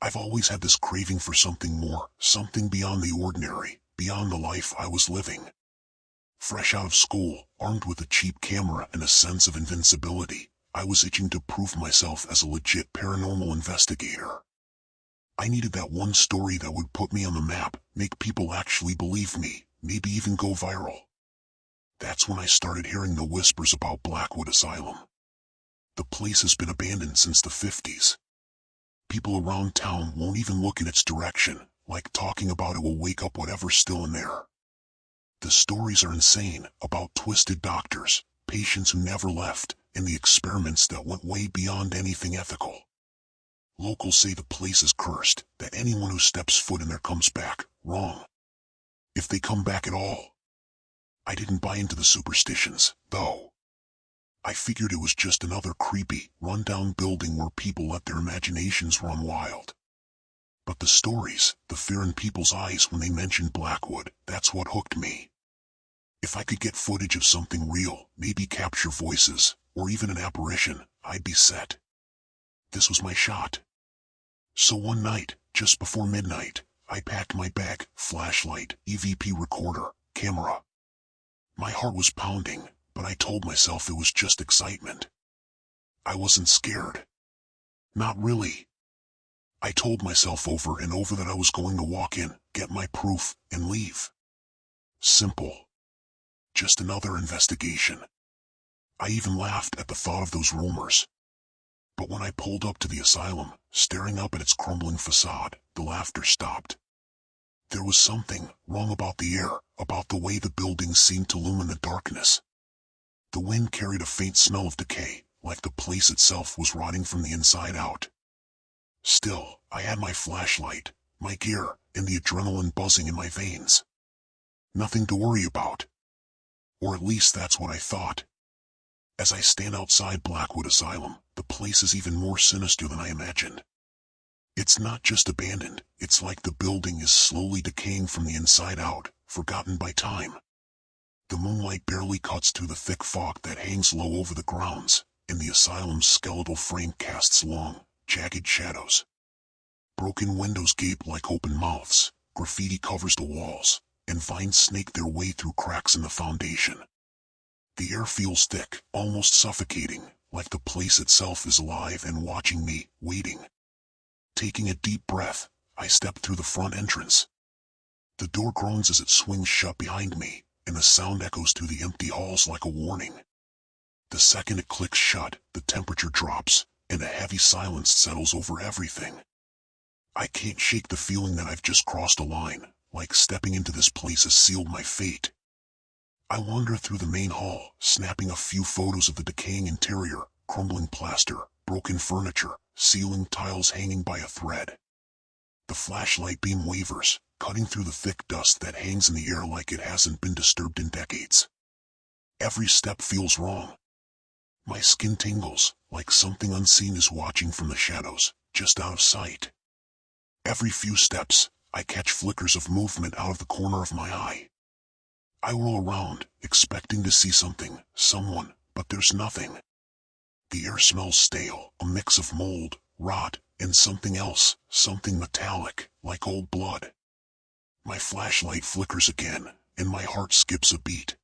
I've always had this craving for something more, something beyond the ordinary, beyond the life I was living. Fresh out of school, armed with a cheap camera and a sense of invincibility, I was itching to prove myself as a legit paranormal investigator. I needed that one story that would put me on the map, make people actually believe me, maybe even go viral. That's when I started hearing the whispers about Blackwood Asylum. The place has been abandoned since the 50s. People around town won't even look in its direction, like talking about it will wake up whatever's still in there. The stories are insane, about twisted doctors, patients who never left, and the experiments that went way beyond anything ethical. Locals say the place is cursed, that anyone who steps foot in there comes back, wrong. If they come back at all. I didn't buy into the superstitions, though. I figured it was just another creepy, run-down building where people let their imaginations run wild. But the stories, the fear in people's eyes when they mentioned Blackwood, that's what hooked me. If I could get footage of something real, maybe capture voices, or even an apparition, I'd be set. This was my shot. So one night, just before midnight, I packed my bag, flashlight, EVP recorder, camera. My heart was pounding, but I told myself it was just excitement. I wasn't scared. Not really. I told myself over and over that I was going to walk in, get my proof, and leave. Simple. Just another investigation. I even laughed at the thought of those rumors. But when I pulled up to the asylum, staring up at its crumbling facade, the laughter stopped. There was something wrong about the air, about the way the building seemed to loom in the darkness. The wind carried a faint smell of decay, like the place itself was rotting from the inside out. Still, I had my flashlight, my gear, and the adrenaline buzzing in my veins. Nothing to worry about. Or at least that's what I thought. As I stand outside Blackwood Asylum, the place is even more sinister than I imagined. It's not just abandoned, it's like the building is slowly decaying from the inside out, forgotten by time. The moonlight barely cuts through the thick fog that hangs low over the grounds, and the asylum's skeletal frame casts long, jagged shadows. Broken windows gape like open mouths, graffiti covers the walls, and vines snake their way through cracks in the foundation. The air feels thick, almost suffocating, like the place itself is alive and watching me, waiting. Taking a deep breath, I step through the front entrance. The door groans as it swings shut behind me, and the sound echoes through the empty halls like a warning. The second it clicks shut, the temperature drops, and a heavy silence settles over everything. I can't shake the feeling that I've just crossed a line, like stepping into this place has sealed my fate. I wander through the main hall, snapping a few photos of the decaying interior, crumbling plaster, broken furniture, ceiling tiles hanging by a thread. The flashlight beam wavers, cutting through the thick dust that hangs in the air like it hasn't been disturbed in decades. Every step feels wrong. My skin tingles, like something unseen is watching from the shadows, just out of sight. Every few steps, I catch flickers of movement out of the corner of my eye. I roll around, expecting to see something, someone, but there's nothing. The air smells stale, a mix of mold, rot, and something else, something metallic, like old blood. My flashlight flickers again, and my heart skips a beat.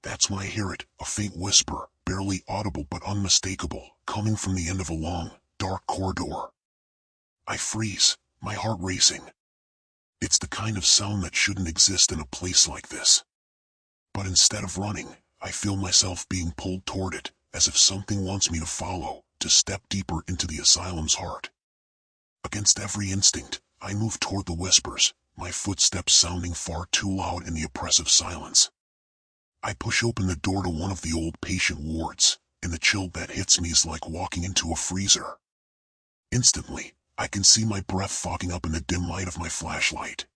That's when I hear it, a faint whisper, barely audible but unmistakable, coming from the end of a long, dark corridor. I freeze, my heart racing. It's the kind of sound that shouldn't exist in a place like this. But instead of running, I feel myself being pulled toward it, as if something wants me to follow, to step deeper into the asylum's heart. Against every instinct, I move toward the whispers, my footsteps sounding far too loud in the oppressive silence. I push open the door to one of the old patient wards, and the chill that hits me is like walking into a freezer. Instantly, I can see my breath fogging up in the dim light of my flashlight.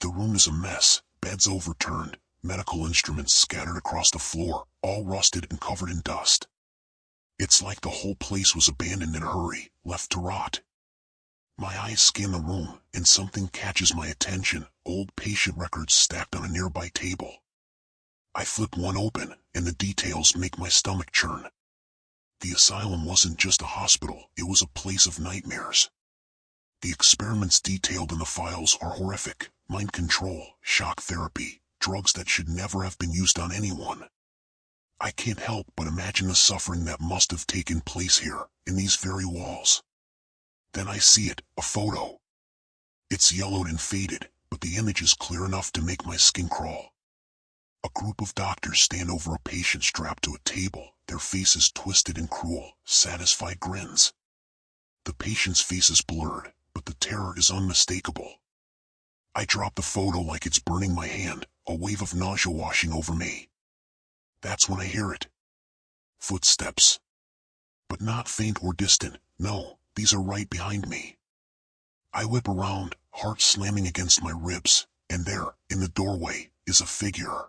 The room is a mess, beds overturned, medical instruments scattered across the floor, all rusted and covered in dust. It's like the whole place was abandoned in a hurry, left to rot. My eyes scan the room, and something catches my attention, old patient records stacked on a nearby table. I flip one open, and the details make my stomach churn. The asylum wasn't just a hospital, it was a place of nightmares. The experiments detailed in the files are horrific. Mind control, shock therapy, drugs that should never have been used on anyone. I can't help but imagine the suffering that must have taken place here, in these very walls. Then I see it, a photo. It's yellowed and faded, but the image is clear enough to make my skin crawl. A group of doctors stand over a patient strapped to a table, their faces twisted in cruel, satisfied grins. The patient's face is blurred, but the terror is unmistakable. I drop the photo like it's burning my hand, a wave of nausea washing over me. That's when I hear it. Footsteps. But not faint or distant, no, these are right behind me. I whip around, heart slamming against my ribs, and there, in the doorway, is a figure.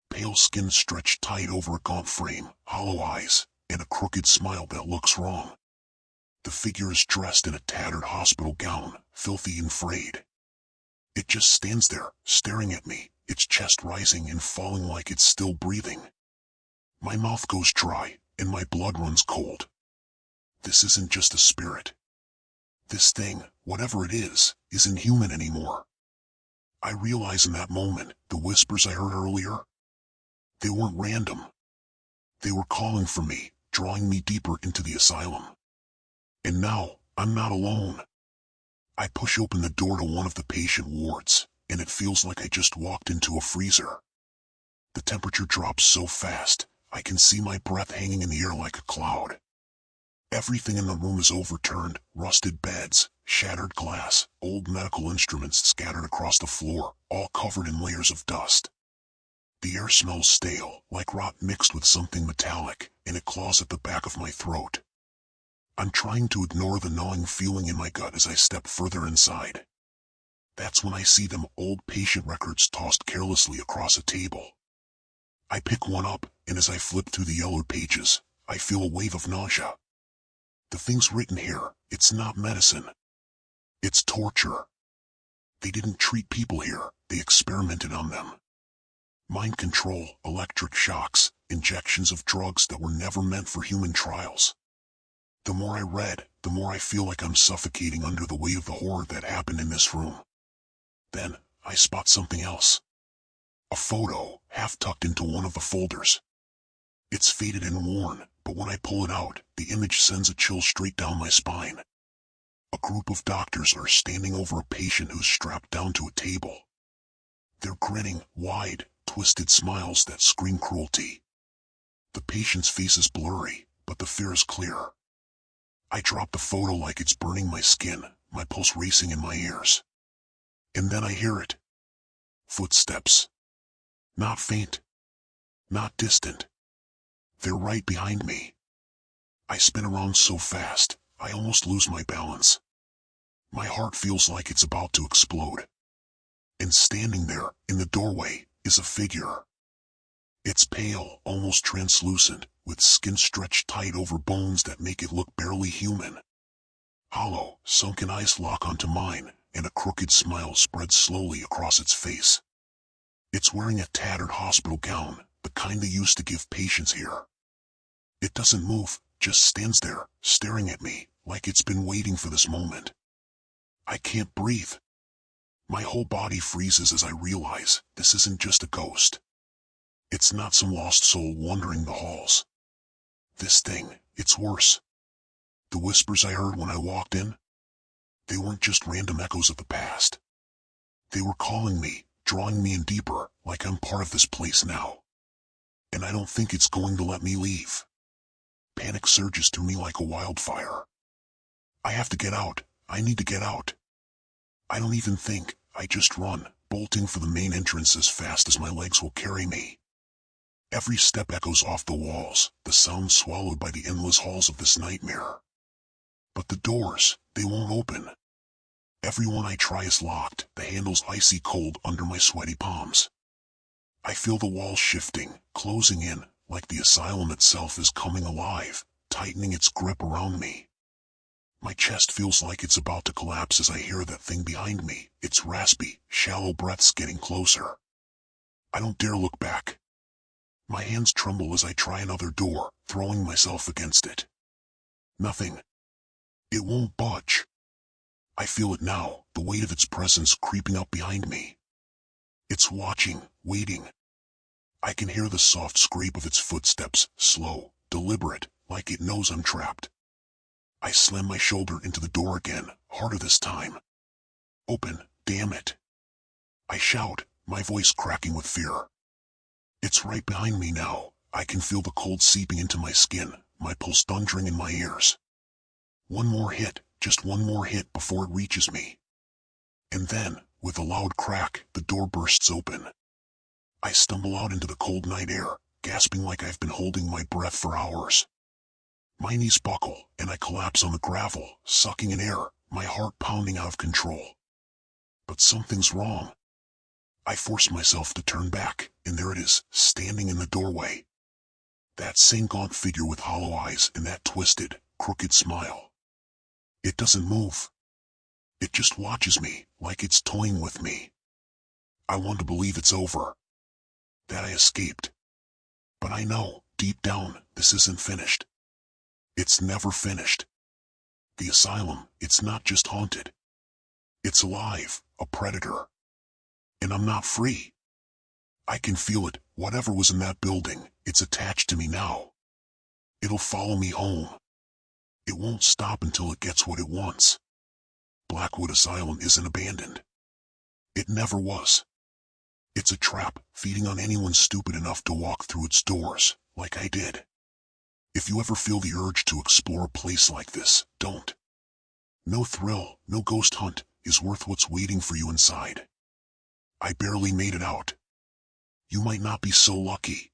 Pale skin stretched tight over a gaunt frame, hollow eyes, and a crooked smile that looks wrong. The figure is dressed in a tattered hospital gown, filthy and frayed. It just stands there, staring at me, its chest rising and falling like it's still breathing. My mouth goes dry, and my blood runs cold. This isn't just a spirit. This thing, whatever it is, isn't human anymore. I realize in that moment, the whispers I heard earlier, they weren't random. They were calling for me, drawing me deeper into the asylum. And now, I'm not alone. I push open the door to one of the patient wards, and it feels like I just walked into a freezer. The temperature drops so fast, I can see my breath hanging in the air like a cloud. Everything in the room is overturned, rusted beds, shattered glass, old medical instruments scattered across the floor, all covered in layers of dust. The air smells stale, like rot mixed with something metallic, and it claws at the back of my throat. I'm trying to ignore the gnawing feeling in my gut as I step further inside. That's when I see them old patient records tossed carelessly across a table. I pick one up, and as I flip through the yellowed pages, I feel a wave of nausea. The things written here, it's not medicine. It's torture. They didn't treat people here, they experimented on them. Mind control, electric shocks, injections of drugs that were never meant for human trials. The more I read, the more I feel like I'm suffocating under the weight of the horror that happened in this room. Then, I spot something else. A photo, half tucked into one of the folders. It's faded and worn, but when I pull it out, the image sends a chill straight down my spine. A group of doctors are standing over a patient who's strapped down to a table. They're grinning, wide, twisted smiles that scream cruelty. The patient's face is blurry, but the fear is clear. I drop the photo like it's burning my skin, my pulse racing in my ears. And then I hear it. Footsteps. Not faint. Not distant. They're right behind me. I spin around so fast, I almost lose my balance. My heart feels like it's about to explode. And standing there, in the doorway, is a figure. It's pale, almost translucent, with skin stretched tight over bones that make it look barely human. Hollow, sunken eyes lock onto mine, and a crooked smile spreads slowly across its face. It's wearing a tattered hospital gown, the kind they used to give patients here. It doesn't move, just stands there, staring at me, like it's been waiting for this moment. I can't breathe. My whole body freezes as I realize this isn't just a ghost. It's not some lost soul wandering the halls. This thing, it's worse. The whispers I heard when I walked in, they weren't just random echoes of the past. They were calling me, drawing me in deeper, like I'm part of this place now. And I don't think it's going to let me leave. Panic surges through me like a wildfire. I have to get out. I need to get out. I don't even think, I just run, bolting for the main entrance as fast as my legs will carry me. Every step echoes off the walls, the sound swallowed by the endless halls of this nightmare. But the doors, they won't open. Every one I try is locked, the handles icy cold under my sweaty palms. I feel the walls shifting, closing in, like the asylum itself is coming alive, tightening its grip around me. My chest feels like it's about to collapse as I hear that thing behind me, its raspy, shallow breaths getting closer. I don't dare look back. My hands tremble as I try another door, throwing myself against it. Nothing. It won't budge. I feel it now, the weight of its presence creeping up behind me. It's watching, waiting. I can hear the soft scrape of its footsteps, slow, deliberate, like it knows I'm trapped. I slam my shoulder into the door again, harder this time. Open, damn it. I shout, my voice cracking with fear. It's right behind me now. I can feel the cold seeping into my skin, my pulse thundering in my ears. One more hit, just one more hit before it reaches me. And then, with a loud crack, the door bursts open. I stumble out into the cold night air, gasping like I've been holding my breath for hours. My knees buckle, and I collapse on the gravel, sucking in air, my heart pounding out of control. But something's wrong. I force myself to turn back, and there it is, standing in the doorway. That same gaunt figure with hollow eyes and that twisted, crooked smile. It doesn't move. It just watches me, like it's toying with me. I want to believe it's over. That I escaped. But I know, deep down, this isn't finished. It's never finished. The asylum, it's not just haunted. It's alive, a predator. And I'm not free. I can feel it, whatever was in that building, it's attached to me now. It'll follow me home. It won't stop until it gets what it wants. Blackwood Asylum isn't abandoned. It never was. It's a trap, feeding on anyone stupid enough to walk through its doors, like I did. If you ever feel the urge to explore a place like this, don't. No thrill, no ghost hunt, is worth what's waiting for you inside. I barely made it out. You might not be so lucky.